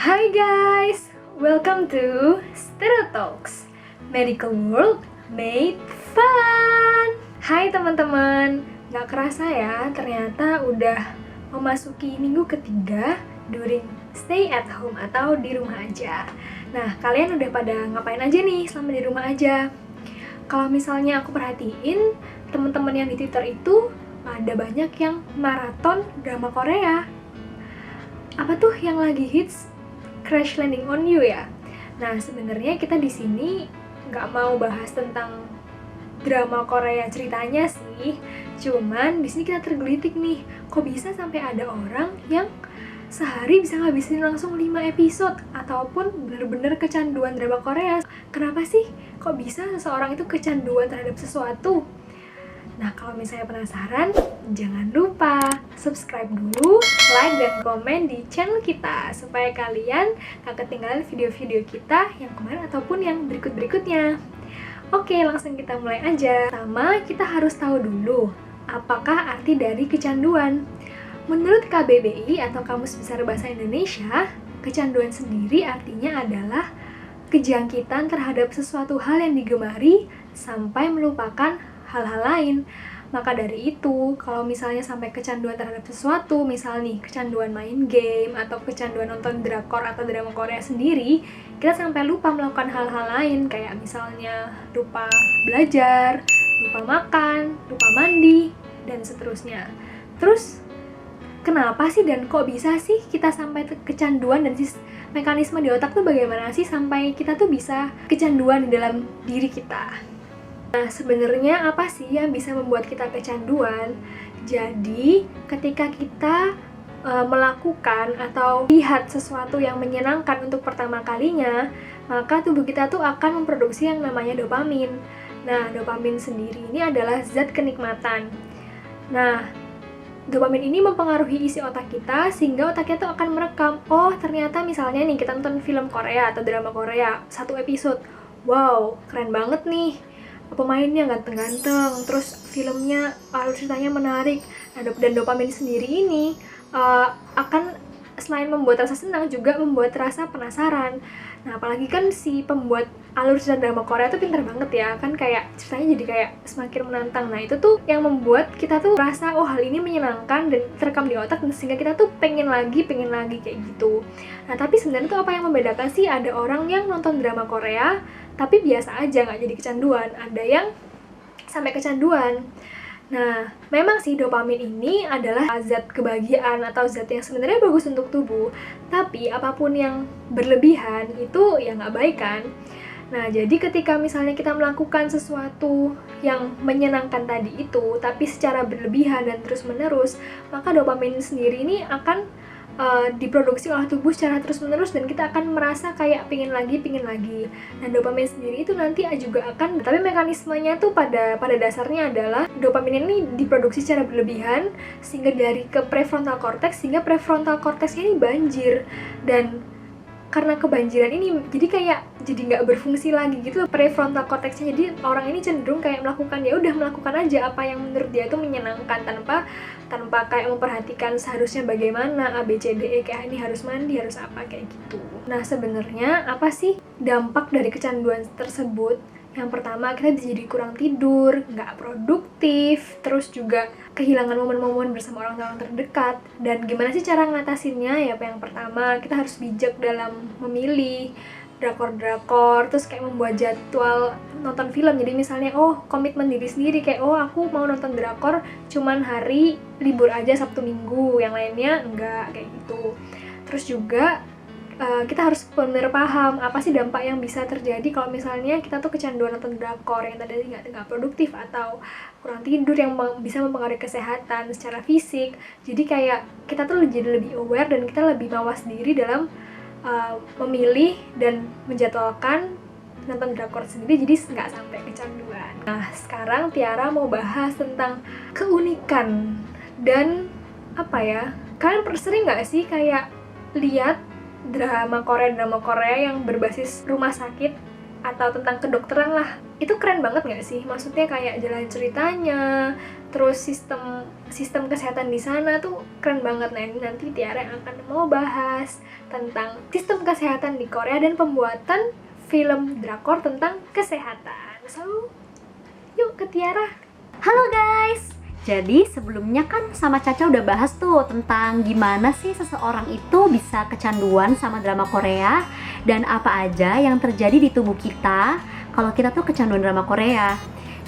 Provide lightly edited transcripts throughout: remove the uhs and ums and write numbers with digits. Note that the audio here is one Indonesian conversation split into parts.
Hai guys, welcome to Stereo Talks, Medical World Made Fun. Hai teman-teman, gak kerasa ya, ternyata udah memasuki minggu ketiga during stay at home atau di rumah aja. Nah, kalian udah pada ngapain aja nih selama di rumah aja? Kalau misalnya aku perhatiin, teman-teman yang di Twitter itu ada banyak yang maraton drama Korea. Apa tuh yang lagi hits? Crash Landing on You ya. Nah, sebenarnya kita di sini nggak mau bahas tentang drama Korea ceritanya sih. Cuman di sini kita tergelitik nih, kok bisa sampai ada orang yang sehari bisa ngabisin langsung 5 episode ataupun bener-bener kecanduan drama Korea. Kenapa sih? Kok bisa seseorang itu kecanduan terhadap sesuatu? Nah, kalau misalnya penasaran, jangan lupa subscribe dulu, like dan komen di channel kita supaya kalian gak ketinggalan video-video kita yang kemarin ataupun yang berikut-berikutnya. Oke, langsung kita mulai aja. Pertama, kita harus tahu dulu apakah arti dari kecanduan. Menurut KBBI atau Kamus Besar Bahasa Indonesia, kecanduan sendiri artinya adalah kejangkitan terhadap sesuatu hal yang digemari sampai melupakan hal-hal lain. Maka dari itu, kalau misalnya sampai kecanduan terhadap sesuatu, misal nih kecanduan main game atau kecanduan nonton drakor atau drama Korea sendiri, kita sampai lupa melakukan hal-hal lain kayak misalnya lupa belajar, lupa makan, lupa mandi, dan seterusnya. Terus kenapa sih dan kok bisa sih kita sampai kecanduan, dan mekanisme di otak tuh bagaimana sih sampai kita tuh bisa kecanduan di dalam diri kita? Nah, sebenarnya apa sih yang bisa membuat kita kecanduan? Jadi, ketika kita melakukan atau lihat sesuatu yang menyenangkan untuk pertama kalinya, maka tubuh kita tuh akan memproduksi yang namanya dopamin. Nah, dopamin sendiri ini adalah zat kenikmatan. Nah, dopamin ini mempengaruhi isi otak kita sehingga otak kita tuh akan merekam, oh ternyata misalnya nih kita nonton film Korea atau drama Korea, satu episode, wow keren banget nih, pemainnya ganteng-ganteng, terus filmnya alur ceritanya menarik. Nah, dan dopamin sendiri ini akan selain membuat rasa senang juga membuat rasa penasaran. Nah, apalagi kan si pembuat alur cerita drama Korea tuh pintar banget ya, kan kayak ceritanya jadi kayak semakin menantang. Nah, itu tuh yang membuat kita tuh rasa oh hal ini menyenangkan dan terekam di otak, sehingga kita tuh pengen lagi kayak gitu. Nah, tapi sebenarnya tuh apa yang membedakan sih? Ada orang yang nonton drama Korea tapi biasa aja, nggak jadi kecanduan. Ada yang sampai kecanduan. Nah, memang sih dopamin ini adalah zat kebahagiaan atau zat yang sebenarnya bagus untuk tubuh. Tapi apapun yang berlebihan itu ya nggak baik kan. Nah, jadi ketika misalnya kita melakukan sesuatu yang menyenangkan tadi itu, tapi secara berlebihan dan terus-menerus, maka dopamin sendiri ini akan diproduksi oleh tubuh secara terus-menerus dan kita akan merasa kayak pingin lagi. Dan dopamin sendiri itu nanti juga akan, tapi mekanismenya tuh pada dasarnya adalah dopamin ini diproduksi secara berlebihan sehingga dari ke prefrontal cortex, sehingga prefrontal cortexnya ini banjir, dan karena kebanjiran ini jadi nggak berfungsi lagi gitu loh prefrontal cortexnya. Jadi orang ini cenderung kayak melakukan aja apa yang menurut dia itu menyenangkan tanpa kayak memperhatikan seharusnya bagaimana A B C D E, kayak ini harus mandi, harus apa kayak gitu. Nah, sebenarnya apa sih dampak dari kecanduan tersebut? Yang pertama, kita jadi kurang tidur, nggak produktif, terus juga kehilangan momen-momen bersama orang terdekat. Dan gimana sih cara ngatasinnya? Ya, yang pertama, kita harus bijak dalam memilih drakor-drakor, terus kayak membuat jadwal nonton film. Jadi misalnya, oh komitmen diri sendiri, kayak oh aku mau nonton drakor cuman hari libur aja, Sabtu Minggu, yang lainnya enggak, kayak gitu. Terus juga kita harus benar paham apa sih dampak yang bisa terjadi kalau misalnya kita tuh kecanduan nonton drakor yang tadi nggak produktif atau kurang tidur yang bisa mempengaruhi kesehatan secara fisik. Jadi kayak kita tuh jadi lebih aware dan kita lebih mawas diri dalam memilih dan menjadwalkan nonton drakor sendiri, jadi nggak sampai kecanduan. Nah, sekarang Tiara mau bahas tentang keunikan dan apa ya, kalian sering nggak sih kayak lihat drama Korea yang berbasis rumah sakit atau tentang kedokteran lah. Itu keren banget nggak sih? Maksudnya kayak jalan ceritanya, terus sistem kesehatan di sana tuh keren banget. Nah, ini nanti Tiara akan mau bahas tentang sistem kesehatan di Korea dan pembuatan film drakor tentang kesehatan. So, yuk ke Tiara. Halo guys, jadi sebelumnya kan sama Caca udah bahas tuh tentang gimana sih seseorang itu bisa kecanduan sama drama Korea dan apa aja yang terjadi di tubuh kita kalau kita tuh kecanduan drama Korea.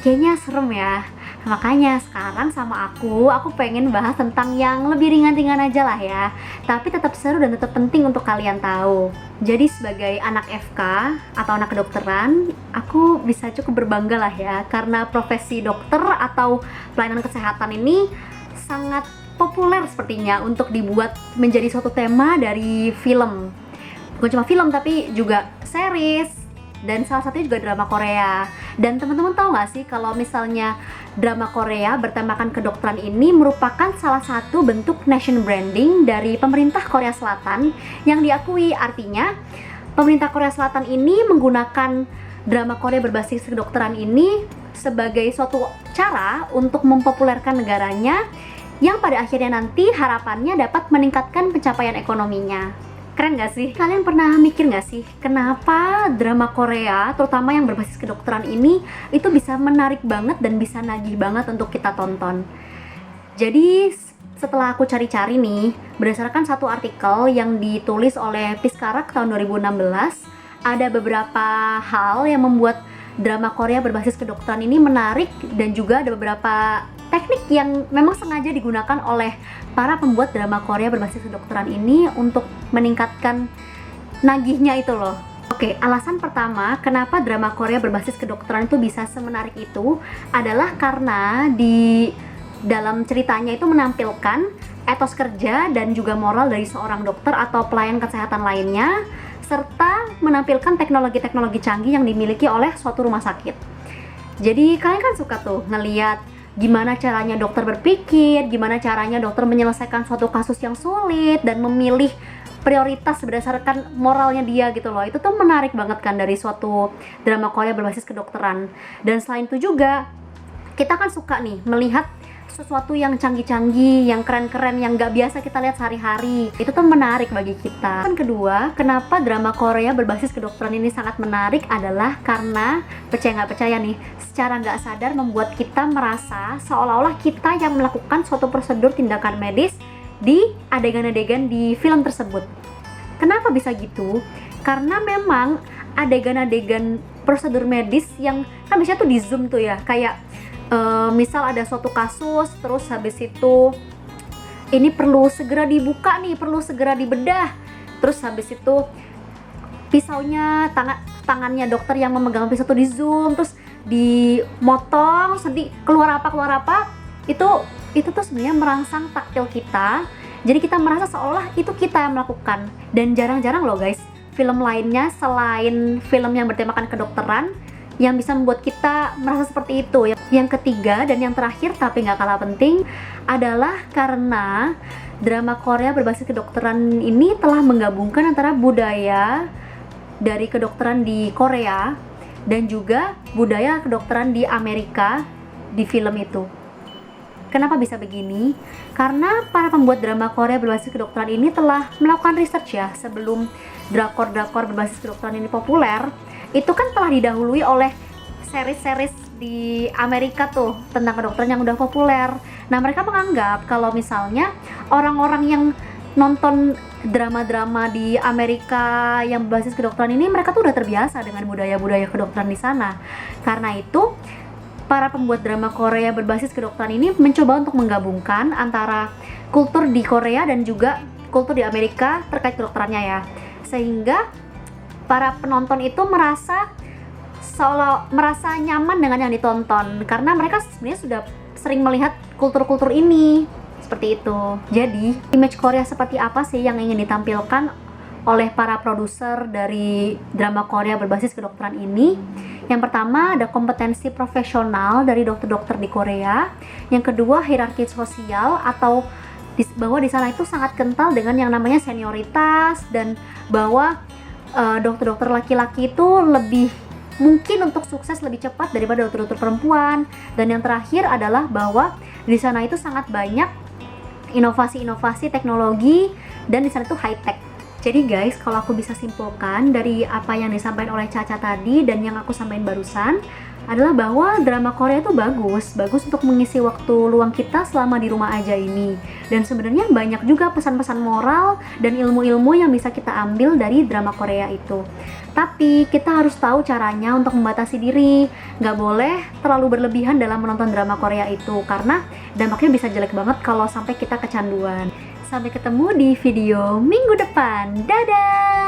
Kayaknya serem ya. Makanya sekarang sama aku pengen bahas tentang yang lebih ringan-ringan aja lah ya, tapi tetap seru dan tetap penting untuk kalian tahu. Jadi sebagai anak FK atau anak kedokteran, aku bisa cukup berbangga lah ya, karena profesi dokter atau pelayanan kesehatan ini sangat populer sepertinya untuk dibuat menjadi suatu tema dari film. Bukan cuma film tapi juga series, dan salah satunya juga drama Korea. Dan teman-teman tahu nggak sih kalau misalnya drama Korea bertemakan kedokteran ini merupakan salah satu bentuk nation branding dari pemerintah Korea Selatan yang diakui. Artinya pemerintah Korea Selatan ini menggunakan drama Korea berbasis kedokteran ini sebagai suatu cara untuk mempopulerkan negaranya yang pada akhirnya nanti harapannya dapat meningkatkan pencapaian ekonominya. Keren gak sih? Kalian pernah mikir gak sih kenapa drama Korea, terutama yang berbasis kedokteran ini, itu bisa menarik banget dan bisa nagih banget untuk kita tonton? Jadi setelah aku cari-cari nih, berdasarkan satu artikel yang ditulis oleh Piskarak tahun 2016, ada beberapa hal yang membuat drama Korea berbasis kedokteran ini menarik, dan juga ada beberapa teknik yang memang sengaja digunakan oleh para pembuat drama Korea berbasis kedokteran ini untuk meningkatkan nagihnya itu loh. Oke, alasan pertama kenapa drama Korea berbasis kedokteran itu bisa semenarik itu adalah karena di dalam ceritanya itu menampilkan etos kerja dan juga moral dari seorang dokter atau pelayan kesehatan lainnya, serta menampilkan teknologi-teknologi canggih yang dimiliki oleh suatu rumah sakit. Jadi kalian kan suka tuh ngeliat gimana caranya dokter berpikir, gimana caranya dokter menyelesaikan suatu kasus yang sulit dan memilih prioritas berdasarkan moralnya dia gitu loh. Itu tuh menarik banget kan dari suatu drama Korea berbasis kedokteran. Dan selain itu juga kita kan suka nih melihat sesuatu yang canggih-canggih, yang keren-keren, yang gak biasa kita lihat sehari-hari. Itu tuh menarik bagi kita. Dan kedua, kenapa drama Korea berbasis kedokteran ini sangat menarik adalah karena, percaya nggak percaya nih, secara nggak sadar membuat kita merasa seolah-olah kita yang melakukan suatu prosedur tindakan medis di adegan-adegan di film tersebut. Kenapa bisa gitu? Karena memang adegan-adegan prosedur medis yang kan biasanya tuh di zoom tuh ya, kayak misal ada suatu kasus, terus habis itu ini perlu segera dibuka nih, perlu segera dibedah, terus habis itu pisaunya, tangannya dokter yang memegang pisau itu di zoom, terus dimotong, sedih keluar apa, itu tuh sebenarnya merangsang taktil kita, jadi kita merasa seolah itu kita yang melakukan. Dan jarang-jarang loh guys film lainnya selain film yang bertemakan kedokteran yang bisa membuat kita merasa seperti itu. Yang ketiga dan yang terakhir tapi nggak kalah penting adalah karena drama Korea berbasis kedokteran ini telah menggabungkan antara budaya dari kedokteran di Korea dan juga budaya kedokteran di Amerika di film itu. Kenapa bisa begini? Karena para pembuat drama Korea berbasis kedokteran ini telah melakukan research ya. Sebelum drakor-drakor berbasis kedokteran ini populer, itu kan telah didahului oleh series-series di Amerika tuh tentang kedokteran yang udah populer. Nah, mereka menganggap kalau misalnya orang-orang yang nonton drama-drama di Amerika yang berbasis kedokteran ini, mereka tuh udah terbiasa dengan budaya-budaya kedokteran di sana. Karena itu, para pembuat drama Korea berbasis kedokteran ini mencoba untuk menggabungkan antara kultur di Korea dan juga kultur di Amerika terkait kedokterannya ya. Sehingga para penonton itu merasa nyaman dengan yang ditonton karena mereka sebenarnya sudah sering melihat kultur-kultur ini seperti itu. Jadi, image Korea seperti apa sih yang ingin ditampilkan oleh para produser dari drama Korea berbasis kedokteran ini? Yang pertama ada kompetensi profesional dari dokter-dokter di Korea. Yang kedua hierarki sosial atau bahwa di sana itu sangat kental dengan yang namanya senioritas, dan bahwa dokter-dokter laki-laki itu lebih mungkin untuk sukses lebih cepat daripada dokter-dokter perempuan. Dan yang terakhir adalah bahwa di sana itu sangat banyak inovasi-inovasi teknologi dan di sana itu high tech. Jadi guys, kalau aku bisa simpulkan dari apa yang disampaikan oleh Caca tadi dan yang aku sampaikan barusan adalah bahwa drama Korea itu bagus untuk mengisi waktu luang kita selama di rumah aja ini. Dan sebenarnya banyak juga pesan-pesan moral dan ilmu-ilmu yang bisa kita ambil dari drama Korea itu. Tapi kita harus tahu caranya untuk membatasi diri. Nggak boleh terlalu berlebihan dalam menonton drama Korea itu, karena dampaknya bisa jelek banget kalau sampai kita kecanduan. Sampai ketemu di video minggu depan. Dadah!